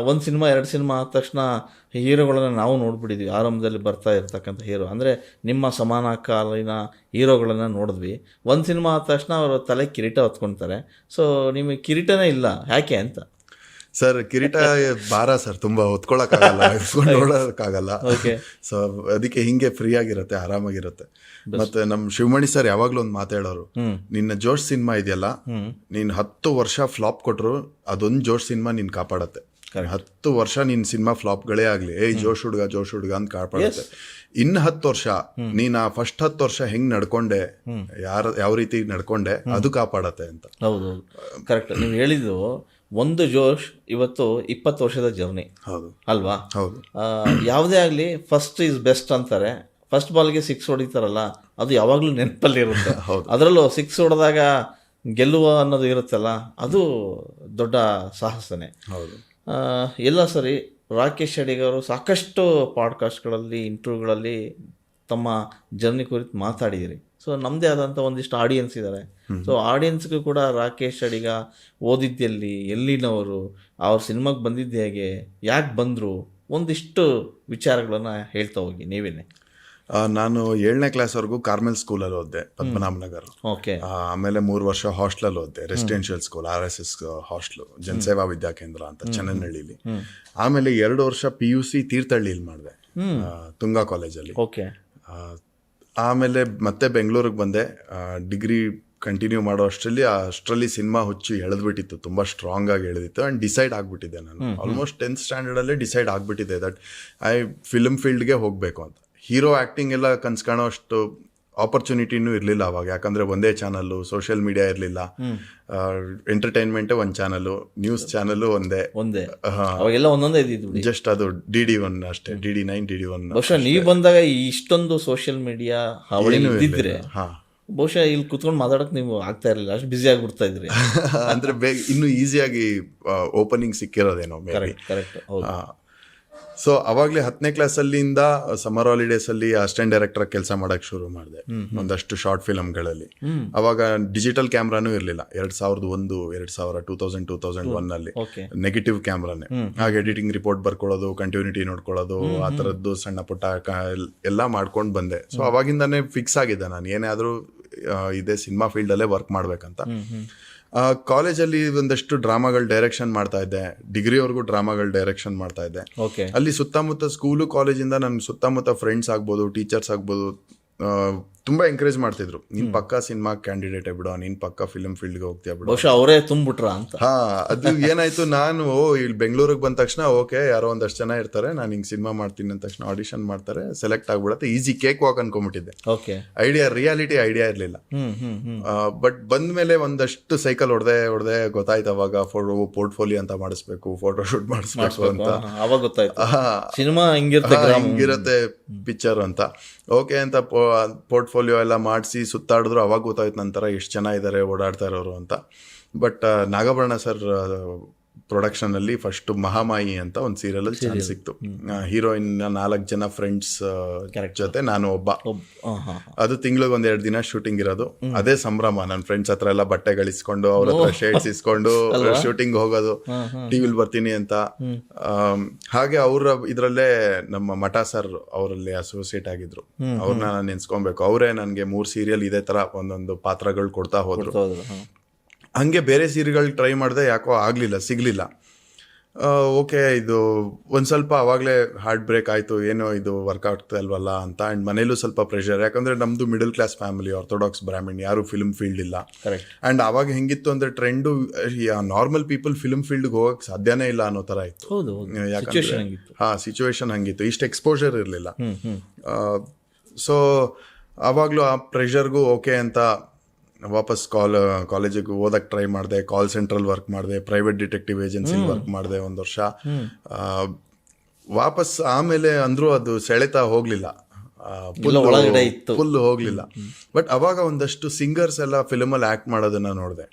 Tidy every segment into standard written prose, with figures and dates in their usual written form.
ಒಂದು ಸಿನಿಮಾ ಎರಡು ಸಿನಿಮಾ ಆದ ತಕ್ಷಣ ಹೀರೋಗಳನ್ನ ನಾವು ನೋಡ್ಬಿಟ್ಟಿದ್ವಿ. ಆರಂಭದಲ್ಲಿ ಬರ್ತಾ ಇರ್ತಕ್ಕಂಥ ಹೀರೋ ಅಂದರೆ ನಿಮ್ಮ ಸಮಾನಕಾಲೀನ ಹೀರೋಗಳನ್ನು ನೋಡಿದ್ವಿ. ಒಂದು ಸಿನಿಮಾ ಆದ ತಕ್ಷಣ ಅವರು ತಲೆ ಕಿರೀಟ ಹೊತ್ಕೊಳ್ತಾರೆ. ಸೊ ನಿಮಗೆ ಕಿರೀಟನೇ ಇಲ್ಲ, ಯಾಕೆ ಅಂತ? ಸರ್ ಕಿರೀಟ ಭಾರ ಸರ್, ತುಂಬಾ ಹೊತ್ಕೊಳಕ್ಕಾಗಲ್ಲ, ನೋಡೋಕ್ಕಾಗಲ್ಲ. ಸೊ ಅದಕ್ಕೆ ಹಿಂಗೆ ಫ್ರೀ ಆಗಿರುತ್ತೆ, ಆರಾಮಾಗಿರುತ್ತೆ. ಮತ್ತೆ ನಮ್ ಶಿವಮಣಿ ಸರ್ ಯಾವಾಗ್ಲೂ ಒಂದು ಮಾತಾಡೋರು, ನಿನ್ನ ಜೋಶ್ ಸಿನಿಮಾ ಇದೆಯಲ್ಲ, ನೀನ್ 10 ವರ್ಷ ಫ್ಲಾಪ್ ಕೊಟ್ರು ಅದೊಂದು ಜೋಶ್ ಸಿನಿಮಾ ನೀನ್ ಕಾಪಾಡತ್ತೆ. 10 ವರ್ಷ ನಿನ್ ಸಿನಿಮಾ ಫ್ಲಾಪ್ಗಳೇ ಆಗ್ಲಿ, ಜೋಶ್ ಹುಡ್ಗ ಅಂತ ಕಾಪಾಡುತ್ತೆ. ಇನ್ನು 10 ವರ್ಷ ನೀನ್ ಆ ಫಸ್ಟ್ 10 ವರ್ಷ ಹೆಂಗ್ ನಡ್ಕೊಂಡೆ, ಯಾವ ರೀತಿ ನಡ್ಕೊಂಡೆ, ಅದು ಕಾಪಾಡತ್ತೆ ಅಂತ. ಹೌದು, ಕರೆಕ್ಟ್. ನೀವು ಹೇಳಿದ್ದು ಒಂದು ಜೋಶ್ ಇವತ್ತು 20 ವರ್ಷದ ಜರ್ನಿ. ಹೌದು ಅಲ್ವಾ? ಹೌದು. ಯಾವುದೇ ಆಗಲಿ ಫಸ್ಟ್ ಈಸ್ ಬೆಸ್ಟ್ ಅಂತಾರೆ. ಫಸ್ಟ್ ಬಾಲ್ಗೆ 6 ಹೊಡಿತಾರಲ್ಲ, ಅದು ಯಾವಾಗಲೂ ನೆನಪಲ್ಲಿ ಇರುತ್ತೆ. ಅದರಲ್ಲೂ 6 ಹೊಡೆದಾಗ ಗೆಲ್ಲುವ ಅನ್ನೋದು ಇರುತ್ತಲ್ಲ, ಅದು ದೊಡ್ಡ ಸಾಹಸನೇ. ಹೌದು. ಎಲ್ಲ ಸರಿ, ರಾಕೇಶ್ ಅಡಿಗ ಅವರು ಸಾಕಷ್ಟು ಪಾಡ್ಕಾಸ್ಟ್ಗಳಲ್ಲಿ, ಇಂಟರ್ವ್ಯೂಗಳಲ್ಲಿ ತಮ್ಮ ಜರ್ನಿ ಕುರಿತು ಮಾತಾಡಿದಿರಿ. ಸೊ ನಮ್ಮದೇ ಆದಂಥ ಒಂದಿಷ್ಟು ಆಡಿಯನ್ಸ್ ಇದ್ದಾರೆ. ಸೊ ಆಡಿಯನ್ಸ್ಗೂ ಕೂಡ ರಾಕೇಶ್ ಅಡಿಗ ಓದಿದ್ದೆಲ್ಲಿ, ಎಲ್ಲಿನವರು, ಅವ್ರ ಸಿನಿಮಾಗೆ ಬಂದಿದ್ದು ಹೇಗೆ, ಯಾಕೆ ಬಂದರು, ಒಂದಿಷ್ಟು ವಿಚಾರಗಳನ್ನು ಹೇಳ್ತಾ ಹೋಗಿ ನೀವೇನೆ. ನಾನು 7ನೇ ಕ್ಲಾಸ್ವರೆಗೂ ಕಾರ್ಮೆಲ್ ಸ್ಕೂಲಲ್ಲಿ ಓದಿದೆ, ಪದ್ಮನಾಭನಗರ್. ಓಕೆ. ಆಮೇಲೆ 3 ವರ್ಷ ಹಾಸ್ಟೆಲಲ್ಲಿ ಓದಿದೆ, ರೆಸಿಡೆನ್ಷಿಯಲ್ ಸ್ಕೂಲ್, RSS ಹಾಸ್ಟೆಲ್, ಜನಸೇವಾ ವಿದ್ಯಾಕೇಂದ್ರ ಅಂತ ಚನ್ನನಹಳ್ಳಿಲಿ. ಆಮೇಲೆ 2 ವರ್ಷ PUC ತೀರ್ಥಹಳ್ಳಿಲಿ ಮಾಡಿದೆ, ತುಂಗಾ ಕಾಲೇಜಲ್ಲಿ. ಓಕೆ. ಆಮೇಲೆ ಮತ್ತೆ ಬೆಂಗಳೂರಿಗೆ ಬಂದೆ. ಡಿಗ್ರಿ ಕಂಟಿನ್ಯೂ ಮಾಡೋ ಅಷ್ಟರಲ್ಲಿ ಸಿನಿಮಾ ಹುಚ್ಚು ಎಳೆದ್ಬಿಟ್ಟಿತ್ತು, ತುಂಬ ಸ್ಟ್ರಾಂಗ್ ಆಗಿ ಎಳೆದಿತ್ತು. ಆ್ಯಂಡ್ ಡಿಸೈಡ್ ಆಗಿಬಿಟ್ಟಿದ್ದೆ ನಾನು, ಆಲ್ಮೋಸ್ಟ್ 10th ಸ್ಟ್ಯಾಂಡರ್ಡಲ್ಲೇ ಡಿಸೈಡ್ ಆಗಿಬಿಟ್ಟಿದ್ದೆ ದಟ್ ಫಿಲ್ಮ್ ಫೀಲ್ಡ್ಗೆ ಹೋಗಬೇಕು ಅಂತ. ಹೀರೋ ಆ್ಯಕ್ಟಿಂಗ್ ಎಲ್ಲ ಕನ್ಸ್ಕಾಣೋ ಅಷ್ಟು ಆಪರ್ಚುನಿಟಿನೂ ಇರಲಿಲ್ಲ ಅವಾಗ, ಯಾಕಂದರೆ ಒಂದೇ ಚಾನಲ್ಲು, ಸೋಷಿಯಲ್ ಮೀಡಿಯಾ ಇರಲಿಲ್ಲ, ಎಂಟರ್ಟೈನ್ಮೆಂಟೇ ಒಂದು ಚಾನಲ್ಲು, ನ್ಯೂಸ್ ಚಾನಲ್ಲು ಒಂದೇ, ಅವಾಗೆಲ್ಲ ಒಂದೊಂದೇ ಇದ್ದಿದ್ದು, ಜಸ್ಟ್ ಅದು DD1 ಅಷ್ಟೇ, DD9 DD1. ಬಹುಶಃ ನೀವು ಬಂದಾಗ ಇಷ್ಟೊಂದು ಸೋಷಿಯಲ್ ಮೀಡಿಯಾ ಇದ್ದಿದ್ರೆ ಬಹುಶಃ ಇಲ್ಲಿ ಕುತ್ಕೊಂಡು ಮಾತಾಡೋಕೆ ನೀವು ಆಗ್ತಾ ಇರಲಿಲ್ಲ, ಅಷ್ಟು ಬ್ಯುಸಿ ಆಗಿಬಿಡ್ತಾ ಇದ್ರಿ. ಅಂದರೆ ಇನ್ನೂ ಈಸಿಯಾಗಿ ಓಪನಿಂಗ್ ಸಿಕ್ಕಿರೋದೇನೋ. ಕರೆಕ್ಟ್. ಸೊ ಅವಾಗಲೇ 10ನೇ ಕ್ಲಾಸಲ್ಲಿಂದ ಸಮರ್ ಹಾಲಿಡೇಸಲ್ಲಿ ಅಸಿಸ್ಟೆಂಟ್ ಡೈರೆಕ್ಟರ್ ಕೆಲಸ ಮಾಡೋಕ್ಕೆ ಶುರು ಮಾಡಿದೆ, ಒಂದಷ್ಟು ಶಾರ್ಟ್ ಫಿಲಮ್ಗಳಲ್ಲಿ. ಅವಾಗ ಡಿಜಿಟಲ್ ಕ್ಯಾಮ್ರಾನೂ ಇರಲಿಲ್ಲ, 2001 ನೆಗೆಟಿವ್ ಕ್ಯಾಮ್ರಾನೇ. ಹಾಗೆ ಎಡಿಟಿಂಗ್ ರಿಪೋರ್ಟ್ ಬರ್ಕೊಳ್ಳೋದು, ಕಂಟಿನ್ಯೂಟಿ ನೋಡ್ಕೊಳ್ಳೋದು, ಆ ಥರದ್ದು ಸಣ್ಣ ಪುಟ್ಟ ಎಲ್ಲ ಮಾಡ್ಕೊಂಡು ಬಂದೆ. ಸೊ ಅವಾಗಿಂದಾನೇ ಫಿಕ್ಸ್ ಆಗಿದ್ದೆ ನಾನು, ಏನೇ ಆದರೂ ಇದೇ ಸಿನಿಮಾ ಫೀಲ್ಡಲ್ಲೇ ವರ್ಕ್ ಮಾಡ್ಬೇಕಂತ. ಕಾಲೇಜಲ್ಲಿ ಒಂದಷ್ಟು ಡ್ರಾಮಾಗಳು ಡೈರೆಕ್ಷನ್ ಮಾಡ್ತಾ ಇದ್ದೆ, ಡಿಗ್ರಿವರೆಗೂ ಡ್ರಾಮಾಗಳು ಡೈರೆಕ್ಷನ್ ಮಾಡ್ತಾ ಇದ್ದೆ. ಅಲ್ಲಿ ಸುತ್ತಮುತ್ತ ಸ್ಕೂಲು ಕಾಲೇಜಿಂದ ನನ್ಗೆ ಸುತ್ತಮುತ್ತ ಫ್ರೆಂಡ್ಸ್ ಆಗ್ಬೋದು, ಟೀಚರ್ಸ್ ಆಗ್ಬೋದು, ತುಂಬ ಎಂಕರೇಜ್ ಮಾಡ್ತಿದ್ರು, ನೀನ್ ಪಕ್ಕಾ ಸಿನಿಮಾ ಕ್ಯಾಂಡಿಡೇಟ್ ಬಿಡೋ, ನೀನ್ ಪಕ್ಕಾ ಫಿಲ್ಮ್ ಫೀಲ್ಡ್ಗೆ ಹೋಗ್ತೀಯ ಬಿಡೋ. ಬಹುಶಃ ಅವರೇ ತುಂಬಿಟ್ರ ಅಂತ. ಅದು ಏನಾಯ್ತು, ನಾನು ಇಲ್ಲಿ ಬೆಂಗಳೂರಿಗೆ ಬಂದ ತಕ್ಷಣ ಓಕೆ ಯಾರೋ ಒಂದಷ್ಟು ಜನ ಇರ್ತಾರೆ, ನಾನು ಹಿಂಗೆ ಸಿನಿಮಾ ಮಾಡ್ತೀನಿ ಅಂದ ತಕ್ಷಣ ಆಡಿಷನ್ ಮಾಡ್ತಾರೆ, ಸೆಲೆಕ್ಟ್ ಆಗ್ಬಿಡತ್ತೆ, ಈಸಿ ಕೇಕ್ ವಾಕ್ ಅನ್ಕೊಂಡ್ಬಿಟ್ಟಿದ್ದೆ. ರಿಯಾಲಿಟಿ ಐಡಿಯಾ ಇರಲಿಲ್ಲ. ಬಟ್ ಬಂದ್ಮೇಲೆ ಒಂದಷ್ಟು ಸೈಕಲ್ ಹೊಡೆದೆ ಗೊತ್ತಾಯ್ತು ಅವಾಗ, ಪೋರ್ಟ್ಫೋಲಿಯೋ ಅಂತ ಮಾಡಿಸ್ಬೇಕು, ಫೋಟೋ ಶೂಟ್ ಮಾಡಿಸ್ಬೇಕು ಅಂತ. ಅವಾಗ ಗೊತ್ತಾಯ್ತು ಸಿನಿಮಾ ಹಿಂಗಿರುತ್ತೆ ಪಿಕ್ಚರ್ ಅಂತ. ಓಕೆ ಅಂತ ಪೋರ್ಟ್ಫೋಲಿಯೋ ಎಲ್ಲ ಮಾಡಿಸಿ ಸುತ್ತಾಡಿದ್ರು, ಅವಾಗ ಗೊತ್ತಾಯ್ತು ನಂತರ ಎಷ್ಟು ಜನ ಇದ್ದಾರೆ ಓಡಾಡ್ತಾ ಇರೋರು ಅಂತ. ಬಟ್ ನಾಗಭರಣ ಸರ್ ಪ್ರೊಡಕ್ಷನಲ್ಲಿ ಫಸ್ಟ್ ಮಹಾಮಾಯಿ ಅಂತ ಒಂದು ಸೀರಿಯಲಲ್ಲಿ ಚಾನ್ಸ್ ಸಿಕ್ತು. ಹೀರೋಯಿನ್ 4 ಜನ ಫ್ರೆಂಡ್ಸ್ ಜೊತೆ ನಾನು ಒಬ್ಬ. ಅದು ತಿಂಗಳಿಗೆ 1-2 ದಿನ ಶೂಟಿಂಗ್ ಇರೋದು, ಅದೇ ಸಂಭ್ರಮ. ನನ್ನ ಫ್ರೆಂಡ್ಸ್ ಹತ್ರ ಎಲ್ಲ ಬಟ್ಟೆ ಗಳಿಸ್ಕೊಂಡು, ಅವ್ರ ಹತ್ರ ಶೇಡ್ಸ್ ಇಸ್ಕೊಂಡು ಶೂಟಿಂಗ್ ಹೋಗೋದು, ಟಿವಿಲಿ ಬರ್ತೀನಿ ಅಂತ. ಹಾಗೆ ಅವ್ರ ಇದ್ರಲ್ಲೇ ನಮ್ಮ ಮಠ ಸರ್ ಅವರಲ್ಲಿ ಅಸೋಸಿಯೇಟ್ ಆಗಿದ್ರು, ಅವ್ರನ್ನ ನಾನು ನೆನ್ಸ್ಕೊಬೇಕು. ಅವರೇ ನನಗೆ 3 ಸೀರಿಯಲ್ ಇದೇ ತರ ಒಂದೊಂದು ಪಾತ್ರಗಳು ಕೊಡ್ತಾ ಹೋದ್ರು. ಹಂಗೆ ಬೇರೆ ಸೀರಿಯಲ್ ಟ್ರೈ ಮಾಡಿದೆ, ಯಾಕೋ ಆಗಲಿಲ್ಲ, ಸಿಗಲಿಲ್ಲ. ಓಕೆ, ಇದು ಒಂದು ಸ್ವಲ್ಪ ಅವಾಗಲೇ ಹಾರ್ಟ್ ಬ್ರೇಕ್ ಆಯಿತು, ಏನೋ ಇದು ವರ್ಕ್ ಆಗ್ತಾ ಇಲ್ವಲ್ಲ ಅಂತ. ಆ್ಯಂಡ್ ಮನೇಲೂ ಸ್ವಲ್ಪ ಪ್ರೆಷರ್, ಯಾಕಂದರೆ ನಮ್ಮದು ಮಿಡಲ್ ಕ್ಲಾಸ್ ಫ್ಯಾಮಿಲಿ, ಆರ್ಥೋಡಾಕ್ಸ್ ಬ್ರಾಹ್ಮಣ್, ಯಾರು ಫಿಲ್ಮ್ ಫೀಲ್ಡ್ ಇಲ್ಲ. ಆ್ಯಂಡ್ ಅವಾಗ ಹೆಂಗಿತ್ತು ಅಂದರೆ ಟ್ರೆಂಡು, ನಾರ್ಮಲ್ ಪೀಪಲ್ ಫಿಲ್ಮ್ ಫೀಲ್ಡ್ಗೆ ಹೋಗಕ್ಕೆ ಸಾಧ್ಯನೇ ಇಲ್ಲ ಅನ್ನೋ ಥರ ಇತ್ತು. ಯಾಕಂದರೆ ಸಿಚುವೇಶನ್ ಹಂಗಿತ್ತು, ಇಷ್ಟು ಎಕ್ಸ್ಪೋಜರ್ ಇರಲಿಲ್ಲ. ಸೊ ಆವಾಗಲೂ ಆ ಪ್ರೆಷರ್ಗೂ ಓಕೆ ಅಂತ ವಾಪಸ್ ಕಾಲೇಜಿಗೆ ಓದಕ್ಕೆ ಟ್ರೈ ಮಾಡಿದೆ. ಕಾಲ್ ಸೆಂಟ್ರಲ್ಲಿ ವರ್ಕ್ ಮಾಡಿದೆ, ಪ್ರೈವೇಟ್ ಡಿಟೆಕ್ಟಿವ್ ಏಜೆನ್ಸಿ ವರ್ಕ್ ಮಾಡಿದೆ 1 ವರ್ಷ. ವಾಪಸ್ ಆಮೇಲೆ ಅಂದರೂ ಅದು ಸೆಳೆತ ಹೋಗಲಿಲ್ಲ, ಫುಲ್ ಹೋಗಲಿಲ್ಲ. ಬಟ್ ಅವಾಗ ಒಂದಷ್ಟು ಸಿಂಗರ್ಸ್ ಎಲ್ಲ ಫಿಲ್ಮಲ್ಲಿ ಆ್ಯಕ್ಟ್ ಮಾಡೋದನ್ನು ನೋಡಿದೆ.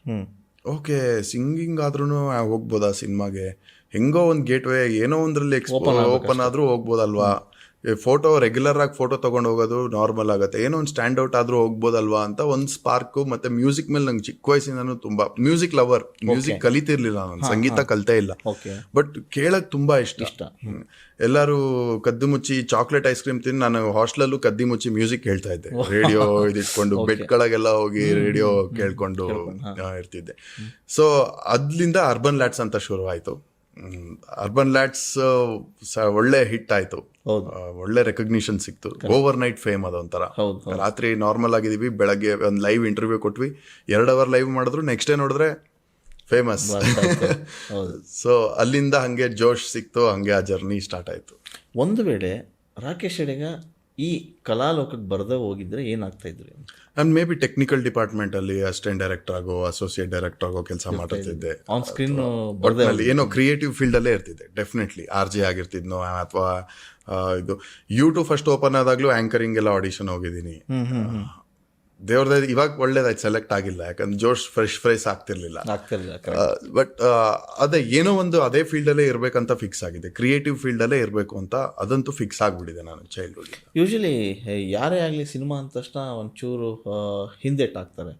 ಓಕೆ, ಸಿಂಗಿಂಗ್ ಆದ್ರೂ ಹೋಗ್ಬೋದಾ ಸಿನಿಮಾಗೆ, ಹೆಂಗೋ ಒಂದು ಗೇಟ್ ವೇ, ಏನೋ ಒಂದ್ರಲ್ಲಿ ಓಪನ್ ಆದರೂ ಹೋಗ್ಬೋದಲ್ವಾ, ಫೋಟೋ ರೆಗ್ಯುಲರ್ ಆಗಿ ಫೋಟೋ ತೊಗೊಂಡು ಹೋಗೋದು ನಾರ್ಮಲ್ ಆಗುತ್ತೆ, ಏನೋ ಒಂದು ಸ್ಟ್ಯಾಂಡ್ ಔಟ್ ಆದರೂ ಹೋಗ್ಬೋದಲ್ವಾ ಅಂತ ಒಂದು ಸ್ಪಾರ್ಕು. ಮತ್ತು ಮ್ಯೂಸಿಕ್ ಮೇಲೆ ನಂಗೆ ಚಿಕ್ಕ ವಯಸ್ಸಿಂದನೂ ತುಂಬ ಮ್ಯೂಸಿಕ್ ಲವರ್, ಮ್ಯೂಸಿಕ್ ಕಲಿತಿರ್ಲಿಲ್ಲ ನಾನು, ಸಂಗೀತ ಕಲಿತೇ ಇಲ್ಲ, ಬಟ್ ಕೇಳಕ್ಕೆ ತುಂಬ ಇಷ್ಟ. ಎಲ್ಲರೂ ಕದ್ದು ಮುಚ್ಚಿ ಚಾಕ್ಲೇಟ್ ಐಸ್ ಕ್ರೀಮ್ ತಿಂದು ನಾನು ಹಾಸ್ಟೆಲಲ್ಲೂ ಕದ್ದಿ ಮುಚ್ಚಿ ಮ್ಯೂಸಿಕ್ ಕೇಳ್ತಾ ಇದ್ದೆ, ರೇಡಿಯೋ ಇದಿಟ್ಕೊಂಡು ಬೆಡ್ಗಳಿಗೆಲ್ಲ ಹೋಗಿ ರೇಡಿಯೋ ಕೇಳ್ಕೊಂಡು ಇರ್ತಿದ್ದೆ. ಸೊ ಅದ್ರಿಂದ ಅರ್ಬನ್ ಲ್ಯಾಟ್ಸ್ ಅಂತ ಶುರು ಆಯಿತು. ಅರ್ಬನ್ ಲ್ಯಾಟ್ಸ್ ಒಳ್ಳೆ ಹಿಟ್ ಆಯಿತು, ಒಳ್ಳೆ ರೆಕಗ್ನಿಷನ್ ಸಿಕ್ತು, ಓವರ್ ನೈಟ್ ಫೇಮ್ ಅದೊಂಥರ. ರಾತ್ರಿ ನಾರ್ಮಲ್ ಆಗಿದೀವಿ, ಬೆಳಗ್ಗೆ ಒಂದು ಲೈವ್ ಇಂಟರ್ವ್ಯೂ ಕೊಟ್ವಿ, 2 hour ಲೈವ್ ಮಾಡಿದ್ರು, ನೆಕ್ಸ್ಟ್ ಡೇ ನೋಡಿದ್ರೆ ಫೇಮಸ್. ಸೊ ಅಲ್ಲಿಂದ ಹಂಗೆ ಜೋಶ್ ಸಿಕ್ತು, ಹಂಗೆ ಆ ಜರ್ನಿ ಸ್ಟಾರ್ಟ್ ಆಯಿತು. ಒಂದು ವೇಳೆ ರಾಕೇಶ್ ಅಡಿಗ ಈ ಕಲಾಲೋಕಕ್ಕೆ ಬರದೇ ಹೋಗಿದ್ರೆ ಏನಾಗ್ತಾ ಇದ್ರಿ? ನಾನು ಮೇ ಬಿ ಟೆಕ್ನಿಕಲ್ ಡಿಪಾರ್ಟ್ಮೆಂಟಲ್ಲಿ ಅಸಿಸ್ಟೆಂಟ್ ಡೈರೆಕ್ಟರ್ ಆಗೋ, ಅಸೋಸಿಯೇಟ್ ಡೈರೆಕ್ಟರ್ ಆಗೋ ಕೆಲಸ ಮಾಡ್ತಿದ್ದೆ. ಆನ್ ಸ್ಕ್ರೀನ್ ಏನೋ ಕ್ರಿಯೇಟಿವ್ ಫೀಲ್ಡಲ್ಲೇ ಇರ್ತಿದ್ದೆ. ಡೆಫಿನೆಟ್ಲಿ RJ ಆಗಿರ್ತಿದ್ನೋ, ಅಥವಾ ಇದು ಯೂಟ್ಯೂಬ್ ಫಸ್ಟ್ ಓಪನ್ ಆದಾಗಲೂ ಆ್ಯಂಕರಿಂಗ್ ಎಲ್ಲ ಆಡಿಷನ್ ಹೋಗಿದ್ದೀನಿ. ದೇವ್ರದ್ದು ಇವಾಗ ಒಳ್ಳೇದಾಯ್ತು, ಸೆಲೆಕ್ಟ್ ಆಗಿಲ್ಲ, ಯಾಕಂದ್ರೆ ಜೋಶ್ ಫ್ರೆಶ್ ಆಗ್ತಿರ್ಲಿಲ್ಲ. ಬಟ್ ಅದೇ ಏನೋ ಒಂದು ಅದೇ ಫೀಲ್ಡಲ್ಲೇ ಇರಬೇಕಂತ ಫಿಕ್ಸ್ ಆಗಿದೆ, ಕ್ರಿಯೇಟಿವ್ ಫೀಲ್ಡಲ್ಲೇ ಇರಬೇಕು ಅಂತ ಅದಂತೂ ಫಿಕ್ಸ್ ಆಗಿಬಿಟ್ಟಿದೆ ನಾನು ಚೈಲ್ಡ್ಹುಡ್. ಯೂಶಲಿ ಯಾರೇ ಆಗಲಿ ಸಿನಿಮಾ ಅಂದ ತಕ್ಷಣ ಒಂಚೂರು ಹಿಂದೆಟ್ಟಾಗ್ತಾರೆ,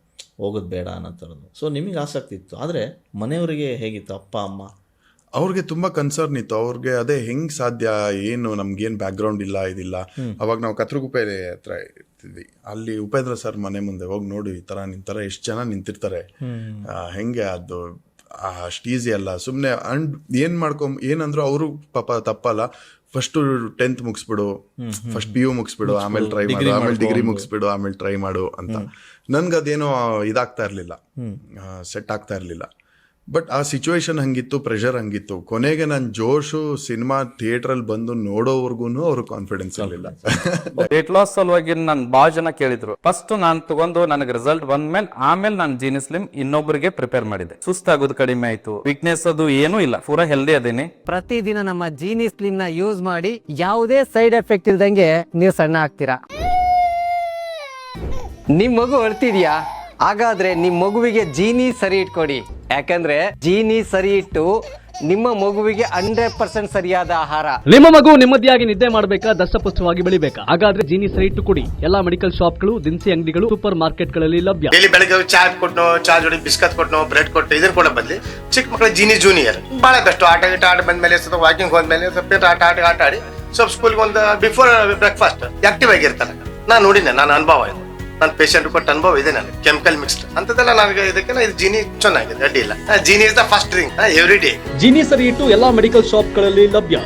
ಹೋಗೋದು ಬೇಡ ಅನ್ನೋ ಥರದ್ದು. ಸೊ ನಿಮಗೆ ಆಸಕ್ತಿ ಇತ್ತು, ಆದರೆ ಮನೆಯವರಿಗೆ ಹೇಗಿತ್ತು, ಅಪ್ಪ ಅಮ್ಮ? ಅವ್ರಿಗೆ ತುಂಬ ಕನ್ಸರ್ನ್ ಇತ್ತು. ಅವ್ರಿಗೆ ಅದೇ ಹೆಂಗೆ ಸಾಧ್ಯ, ಏನು ನಮ್ಗೇನು ಬ್ಯಾಕ್ಗ್ರೌಂಡ್ ಇಲ್ಲ, ಇದಿಲ್ಲ. ಅವಾಗ ನಾವು ಕತ್ರಗುಪ್ಪೆ ಹತ್ರ ಇರ್ತಿದ್ವಿ, ಅಲ್ಲಿ ಉಪೇಂದ್ರ ಸರ್ ಮನೆ ಮುಂದೆ ಹೋಗಿ ನೋಡಿ, ಈ ಥರ ನಿಂತಾರೆ, ಎಷ್ಟು ಜನ ನಿಂತಿರ್ತಾರೆ, ಹೆಂಗೆ ಅದು ಅಷ್ಟು ಈಸಿ ಅಲ್ಲ. ಸುಮ್ಮನೆ ಅಂಡ್ ಏನಂದ್ರು ಅವರು ಪಾಪ ತಪ್ಪಲ್ಲ, ಫಸ್ಟು 10th ಮುಗಿಸ್ಬಿಡು, ಫಸ್ಟ್ PU ಮುಗಿಸ್ಬಿಡು, ಆಮೇಲೆ ಟ್ರೈ ಮಾಡು, ಆಮೇಲೆ ಡಿಗ್ರಿ ಮುಗಿಸ್ಬಿಡು, ಆಮೇಲೆ ಟ್ರೈ ಮಾಡು ಅಂತ. ನನ್ಗದೇನೋ ಇದಾಗ್ತಾ ಇರಲಿಲ್ಲ, ಸೆಟ್ ಆಗ್ತಾ ಇರಲಿಲ್ಲ. ಬಟ್ ಆ ಸಿಚುವೇಶನ್ ಹಂಗಿತ್ತು, ಪ್ರೆಷರ್ ಹಂಗಿತ್ತು. ಕೊನೆಗೆ ನನ್ನ ಜೋಶು ಸಿನಿಮಾ ಥಿಯೇಟ್ರಲ್ಲಿ ಬಂದು ನೋಡೋವರ್ಗು ಅವ್ರ ಕಾನ್ಫಿಡೆನ್ಸ್ ಇರಲಿಲ್ಲ. ವೇಟ್ ಲಾಸ್ ಸಲುವಾಗಿ ನಾನು ಭಾಳ ಜನ ಕೇಳಿದ್ರು. ಫಸ್ಟ್ ನಾನು ತಗೊಂಡು ನನಗೆ ರಿಸಲ್ಟ್ ಬಂದ್ಮೇಲೆ ಆಮೇಲೆ ನಾನು ಜೀನಿ ಸ್ಲಿಮ್ ಇನ್ನೊಬ್ಬರಿಗೆ ಪ್ರಿಪೇರ್ ಮಾಡಿದೆ. ಸುಸ್ತಾಗೋದು ಕಡಿಮೆ ಆಯ್ತು, ವೀಕ್ನೆಸ್ ಅದು ಏನೂ ಇಲ್ಲ, ಪೂರಾ ಹೆಲ್ದಿ ಅದೇನೆ. ಪ್ರತಿದಿನ ನಮ್ಮ ಜೀನಿ ಸ್ಲಿಮ್ ನ ಯೂಸ್ ಮಾಡಿ ಯಾವುದೇ ಸೈಡ್ ಎಫೆಕ್ಟ್ ಇಲ್ದಂಗೆ ನೀವು ಸಣ್ಣ ಆಗ್ತೀರಾ. ನಿಮ್ ಮಗು ಅಳ್ತಿದ್ಯಾ? ಹಾಗಾದ್ರೆ ನಿಮ್ ಮಗುವಿಗೆ ಜೀನಿ ಸರಿ ಇಟ್ಕೊಡಿ. ಯಾಕಂದ್ರೆ ಜೀನಿ ಸರಿ ಇಟ್ಟು ನಿಮ್ಮ ಮಗುವಿಗೆ 100% ಸರಿಯಾದ ಆಹಾರ. ನಿಮ್ಮ ಮಗು ನೆಮ್ಮದಿಯಾಗಿ ನಿದ್ದೆ ಮಾಡಬೇಕಾ, ದಷ್ಟಪುಷ್ಟವಾಗಿ ಬೆಳಿಬೇಕಾ? ಹಾಗಾದ್ರೆ ಜೀನಿ ಸರಿ ಇಟ್ಟು ಕೊಡಿ. ಎಲ್ಲಾ ಮೆಡಿಕಲ್ ಶಾಪ್ಗಳು, ದಿನಸಿ ಅಂಗಡಿಗಳು, ಸೂಪರ್ ಮಾರ್ಕೆಟ್ಗಳಲ್ಲಿ ಲಭ್ಯ. ಡೈಲಿ ಬೆಳಗ್ಗೆ ಚಾ ಕೊಟ್ಟು, ಚಾ ಜೋಡಿ ಬಿಸ್ಕತ್ ಕೊಟ್ಟು, ಬ್ರೆಡ್ ಕೊಟ್ಟು, ಇದನ್ನ ಕೊಡೋ ಬದಲಿ ಚಿಕ್ಕ ಮಕ್ಕಳ ಜೀನಿ ಜೂನಿಯರ್ ಬಹಳ ಬೆಸ್ಟ್. ಆಟ ಬಂದ್ಮೇಲೆ ಸ್ವಲ್ಪ ವಾಕಿಂಗ್ ಹೋದ್ಮೇಲೆ ಸ್ವಲ್ಪ ಆಟ ಆಡಿ ಸ್ವಲ್ಪ ಸ್ಕೂಲ್ಗೆ ಒಂದು ಬಿಫೋರ್ ಬ್ರೇಕ್ಫಾಸ್ಟ್ ಆಕ್ಟಿವ್ ಆಗಿರ್ತಾನೆ. ನಾನು ನೋಡಿದ್ದೆ, ನನ್ನ ಅನುಭವ ಇದು, ನನ್ನ ಪೇಷಂಟ್ ಕೊಟ್ಟ ಅನುಭವ ಇದೆ ನನಗೆ. ಕೆಮಿಕಲ್ ಮಿಕ್ಸ್ಡ್ ಅಂತದೆಲ್ಲ ನನಗೆ ಇದಕ್ಕೆ ಇದು ಜೀನಿ ಚೆನ್ನಾಗಿದೆ, ಅಡ್ಡಿ ಇಲ್ಲ. Jeeni is the first drink every day. Jeeni ಸರಿ ಇಟ್ಟು ಎಲ್ಲಾ ಮೆಡಿಕಲ್ ಶಾಪ್ಗಳಲ್ಲಿ ಲಭ್ಯ.